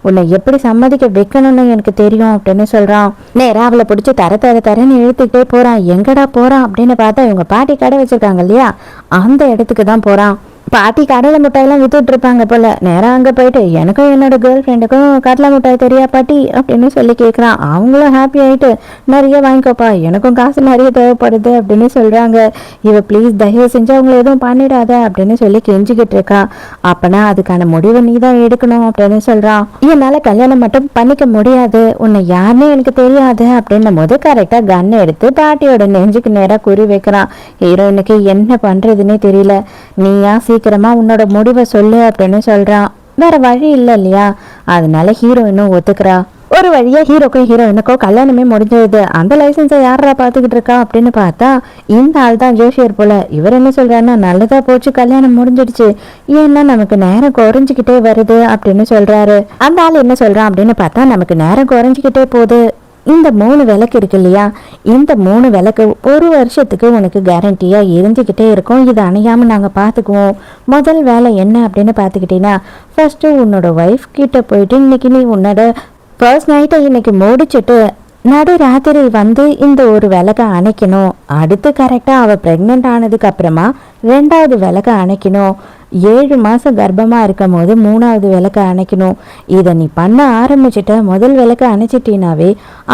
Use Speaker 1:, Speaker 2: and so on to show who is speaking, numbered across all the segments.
Speaker 1: உன்னை எப்படி சம்மதிக்க வைக்கணும்னு எனக்கு தெரியும் அப்படின்னு சொல்றான். நேரா அவளை பிடிச்சி தரன்னு இழுத்துக்கிட்டே போறான். எங்கடா போறான் அப்படின்னு பார்த்தா இவங்க பாட்டி கடை வச்சிருக்காங்க இல்லையா, அந்த இடத்துக்கு தான் போறான். பாட்டி கடலை மிட்டாயெல்லாம் வித்துட்டு இருப்பாங்க போல. நேரம் அங்கே போயிட்டு எனக்கும் என்னோட கேர்ள் ஃப்ரெண்டுக்கும் கடலை மிட்டாய் தெரியா பாட்டி அப்படின்னு சொல்லி கேட்குறான். அவங்களும் ஹாப்பி ஆகிட்டு நிறைய வாங்கிக்கோப்பா, எனக்கும் காசு நிறைய தேவைப்படுது அப்படின்னு சொல்கிறாங்க. இவ ப்ளீஸ் தயவு செஞ்சு அவங்கள எதுவும் பண்ணிடாத அப்படின்னு சொல்லி கெஞ்சிக்கிட்டு இருக்கா. அப்பனா அதுக்கான முடிவை நீ தான் எடுக்கணும் அப்படின்னு சொல்கிறான். என்னால் கல்யாணம் மட்டும் பண்ணிக்க முடியாது, உன்னை யாருன்னு எனக்கு தெரியாது அப்படின்னும் போது கரெக்டாக கன் எடுத்து பாட்டியோட நெஞ்சுக்கு நேராக குறி வைக்கிறான். ஹீரோயினுக்கு என்ன பண்ணுறதுன்னே தெரியல. நீயா சீக்கிரமா உன்னோட முடிவை சொல்லு அப்படின்னு சொல்றான். வேற வழி இல்லை இல்லையா, அதனால ஹீரோயினும் ஒத்துக்கிறா. ஒரு வழியா ஹீரோக்கும் ஹீரோயினுக்கும் கல்யாணமே முடிஞ்சது. அந்த லைசன்ஸை யாரா பாத்துக்கிட்டு இருக்கா அப்படின்னு பார்த்தா இந்த ஆள் தான் ஜோஷியர் போல. இவர் என்ன சொல்றாருன்னா, நல்லதா போச்சு, கல்யாணம் முடிஞ்சிடுச்சு, ஏன்னா நமக்கு நேரம் குறைஞ்சிக்கிட்டே வருது அப்படின்னு சொல்றாரு. அந்த ஆள் என்ன சொல்றான் அப்படின்னு பார்த்தா, நமக்கு நேரம் குறைஞ்சிக்கிட்டே போகுது, இந்த 3 விளக்கு இருக்கு இல்லையா, இந்த 3 விளக்கு 1 வருஷத்துக்கு உனக்கு கேரண்டியா இருந்துக்கிட்டே இருக்கும், இது அணையாம நாங்கள் பார்த்துக்குவோம். முதல் வேலை என்ன அப்படின்னு பார்த்துக்கிட்டீங்கன்னா, ஃபர்ஸ்ட் உன்னோட ஒய்ஃப் கிட்ட போயிட்டு இன்னைக்கு நீ உன்னோட ஃபர்ஸ்ட் நைட்டை இன்னைக்கு முடிச்சுட்டு நடு ராத்திரி வந்து இந்த ஒரு விளக்கை அணைக்கணும். அடுத்து கரெக்டாக அவள் ப்ரெக்னென்ட் ஆனதுக்கு அப்புறமா 2வது விளக்கை அணைக்கணும். 7 மாதம் கர்ப்பமாக இருக்கும் போது 3வது விளக்கை அணைக்கணும். இதை நீ பண்ண ஆரம்பிச்சுட்ட முதல் விளக்கை அணைச்சிட்டினாவே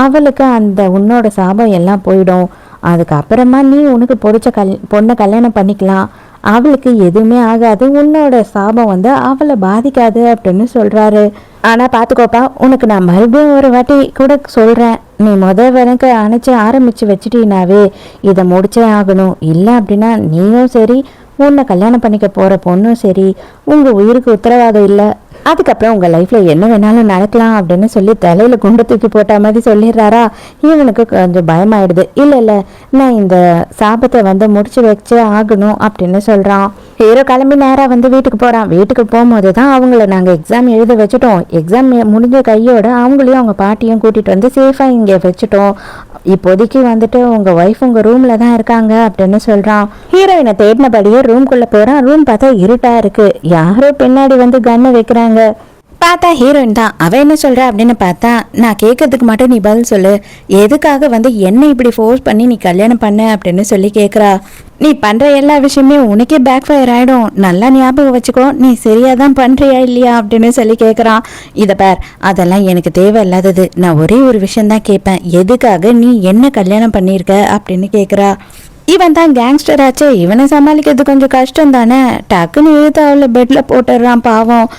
Speaker 1: அவளுக்கு அந்த உன்னோட சாபம் எல்லாம் போயிடும். அதுக்கப்புறமா நீ உனக்கு பிடிச்ச பொண்ணை கல்யாணம் பண்ணிக்கலாம், அவளுக்கு எதுவுமே ஆகாது, உன்னோட சாபம் வந்து அவளை பாதிக்காது அப்படின்னு சொல்கிறாரு. ஆனால் பார்த்துக்கோப்பா, உனக்கு நான் மறுபடியும் ஒரு வாட்டி கூட சொல்கிறேன், நீ முதல் விளக்க அணைச்சி ஆரம்பித்து வச்சிட்டீனாவே இதை முடிச்சே ஆகணும். இல்லை அப்படின்னா நீயும் சரி, உன்னை கல்யாணம் பண்ணிக்க போகிற பொண்ணும் சரி, உங்கள் உயிருக்கு உத்தரவாதம் இல்லை, அதுக்கப்புறம் உங்கள் லைஃப்பில் என்ன வேணாலும் நடக்கலாம் அப்படின்னு சொல்லி தலையில் குண்டு தூக்கி போட்ட மாதிரி சொல்லிடுறாரா. இவனுக்கு கொஞ்சம் பயமாயிடுது. இல்லை நான் இந்த சாபத்தை வந்து முடிச்சு வச்சே ஆகணும் அப்படின்னு சொல்கிறான். ஹீரோ கிளம்பி நேராக வந்து வீட்டுக்கு போகிறான். வீட்டுக்கு போகும்போது தான் அவங்கள நாங்கள் எக்ஸாம் எழுத வச்சுட்டோம், எக்ஸாம் முடிஞ்ச கையோட அவங்களையும் அவங்க பாட்டியும் கூட்டிகிட்டு வந்து சேஃபாக இங்கே வச்சுட்டோம், இப்போதைக்கு வந்துட்டு உங்கள் ஒய்ஃப் உங்கள் ரூமில் தான் இருக்காங்க அப்படின்னு சொல்கிறான். ஹீரோயினை தேடினபடியே ரூம்குள்ளே போகிறான். ரூம் பார்த்தா இருட்டாக இருக்குது. யாரோ பின்னாடி வந்து கன்னு வைக்கிறாங்க. பார்த்தா ஹீரோயின் தான். அவன் என்ன சொல்ற அப்படின்னு பார்த்தா, நான் கேட்கறதுக்கு மட்டும் நீ பதில் சொல்லு, எதுக்காக வந்து என்ன இப்படி ஃபோர்ஸ் பண்ணி நீ கல்யாணம் பண்ண அப்படின்னு சொல்லி கேட்குறா. நீ பண்ணுற எல்லா விஷயமே உனக்கே பேக் ஃபயர் ஆகிடும், நல்லா ஞாபகம் வச்சுக்கோ, நீ சரியாக தான் பண்ணுறியா இல்லையா அப்படின்னு சொல்லி கேட்குறான். இதை பார், அதெல்லாம் எனக்கு தேவையில்லாதது, நான் ஒரே ஒரு விஷயந்தான் கேட்பேன், எதுக்காக நீ என்ன கல்யாணம் பண்ணியிருக்க அப்படின்னு கேட்குறா. இவன் தான் கேங்ஸ்டர் ஆச்சு, இவனை சமாளிக்கிறது கொஞ்சம் கஷ்டம் தானே. டக்குன்னு இழுத்து அவளை பெட்டில் போட்டுடுறான் பாவம்.